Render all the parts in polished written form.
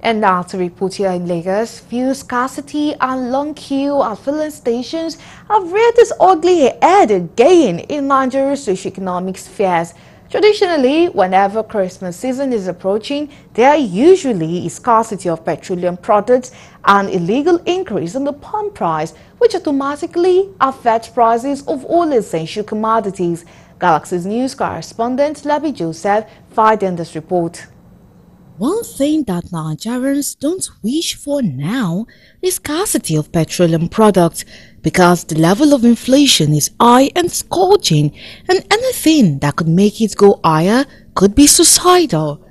And now to report here in Lagos, fuel scarcity and long queue at filling stations have reared its ugly head again in Nigeria's socio-economic spheres. Traditionally, whenever Christmas season is approaching, there usually is scarcity of petroleum products and illegal increase in the pump price, which automatically affects prices of all essential commodities. Galaxy's news correspondent Labi Joseph filed in this report. One thing that Nigerians don't wish for now is scarcity of petroleum products because the level of inflation is high and scorching, and anything that could make it go higher could be suicidal.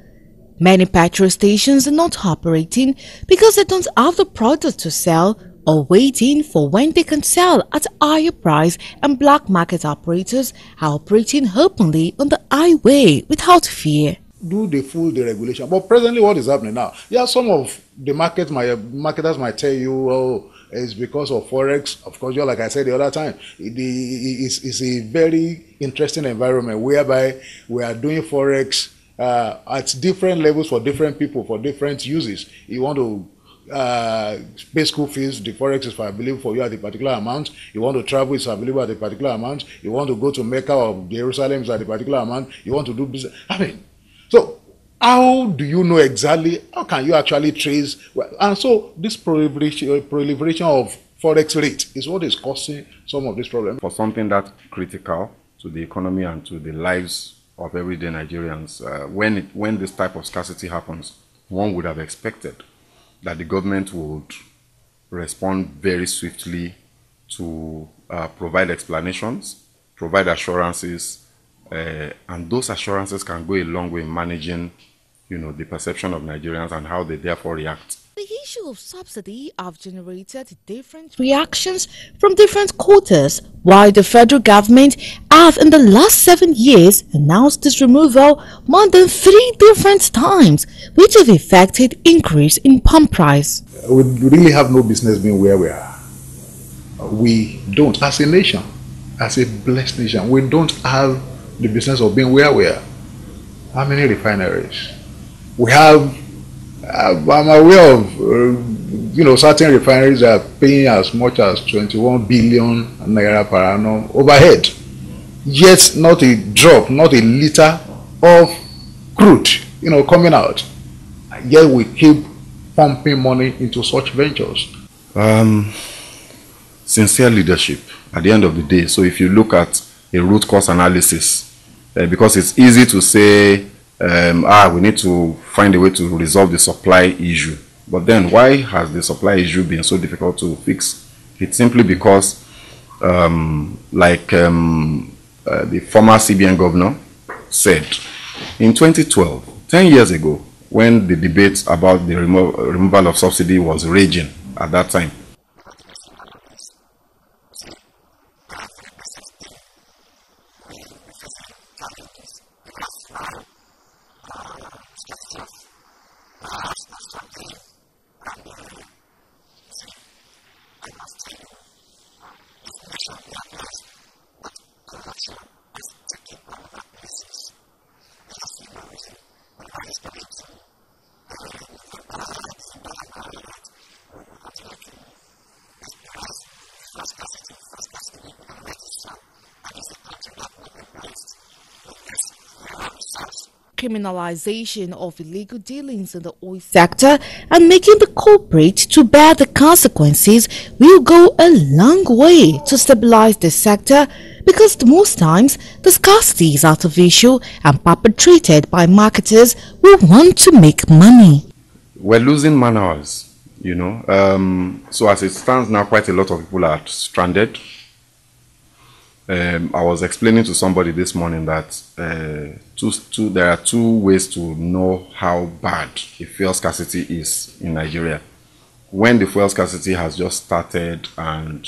Many petrol stations are not operating because they don't have the product to sell or waiting for when they can sell at a higher price, and black market operators are operating openly on the highway without fear. Do they fool the regulation? But presently, what is happening now? Yeah, some of the marketers might tell you, oh, it's because of forex. Of course, like I said the other time, it's a very interesting environment whereby we are doing forex at different levels for different people for different uses. You want to pay school fees, the forex is, I believe, for you at a particular amount. You want to travel, it's available at a particular amount. You want to go to Mecca or Jerusalem, it's at a particular amount. You want to do business. I mean, so how do you know exactly, how can you actually trace? And so this proliferation of forex rate is what is causing some of this problem. For something that critical to the economy and to the lives of everyday Nigerians, when this type of scarcity happens, one would have expected that the government would respond very swiftly to provide explanations, provide assurances, and those assurances can go a long way in managing, the perception of Nigerians and how they therefore react. The issue of subsidy have generated different reactions from different quarters, while the federal government have in the last 7 years announced its removal more than 3 different times, which have affected increase in pump price. We really have no business being where we are. We don't, as a nation, as a blessed nation, we don't have the business of being where we are. How many refineries? We have, I'm aware of, certain refineries are paying as much as 21 billion naira per annum overhead. Yet not a drop, not a liter of crude, coming out. Yet we keep pumping money into such ventures. Sincere leadership at the end of the day. So if you look at a root cause analysis, because it's easy to say, we need to find a way to resolve the supply issue. But then why has the supply issue been so difficult to fix? It's simply because, the former CBN governor said, in 2012, 10 years ago, when the debate about the removal of subsidy was raging at that time, criminalization of illegal dealings in the oil sector and making the culprit to bear the consequences will go a long way to stabilize the sector, because most times the scarcity is artificial and perpetrated by marketers who want to make money. We're losing man hours, so as it stands now, quite a lot of people are stranded. I was explaining to somebody this morning that there are two ways to know how bad the fuel scarcity is in Nigeria. When the fuel scarcity has just started and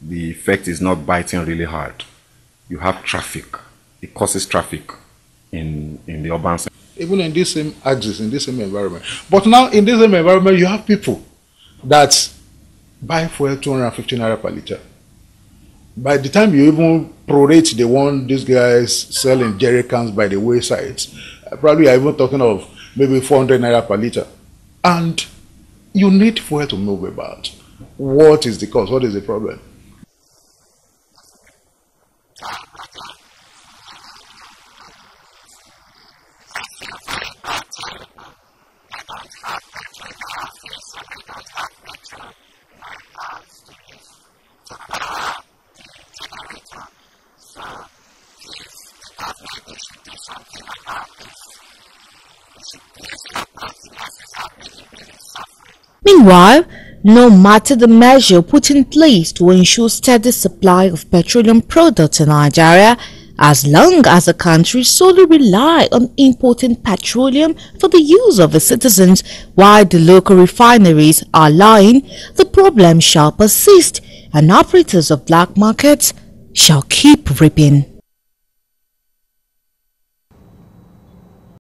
the effect is not biting really hard, you have traffic. It causes traffic in the urban center. Even in this same axis, in this same environment. But now in this same environment, you have people that buy fuel 250 naira per liter. By the time you even prorate the one these guys selling jerry cans by the wayside, probably you're even talking of maybe 400 naira per liter. And you need fuel to move about. What is the cause? What is the problem? Meanwhile, no matter the measure put in place to ensure steady supply of petroleum products in Nigeria, as long as the country solely rely on importing petroleum for the use of its citizens while the local refineries are lying, the problem shall persist and operators of black markets shall keep reaping.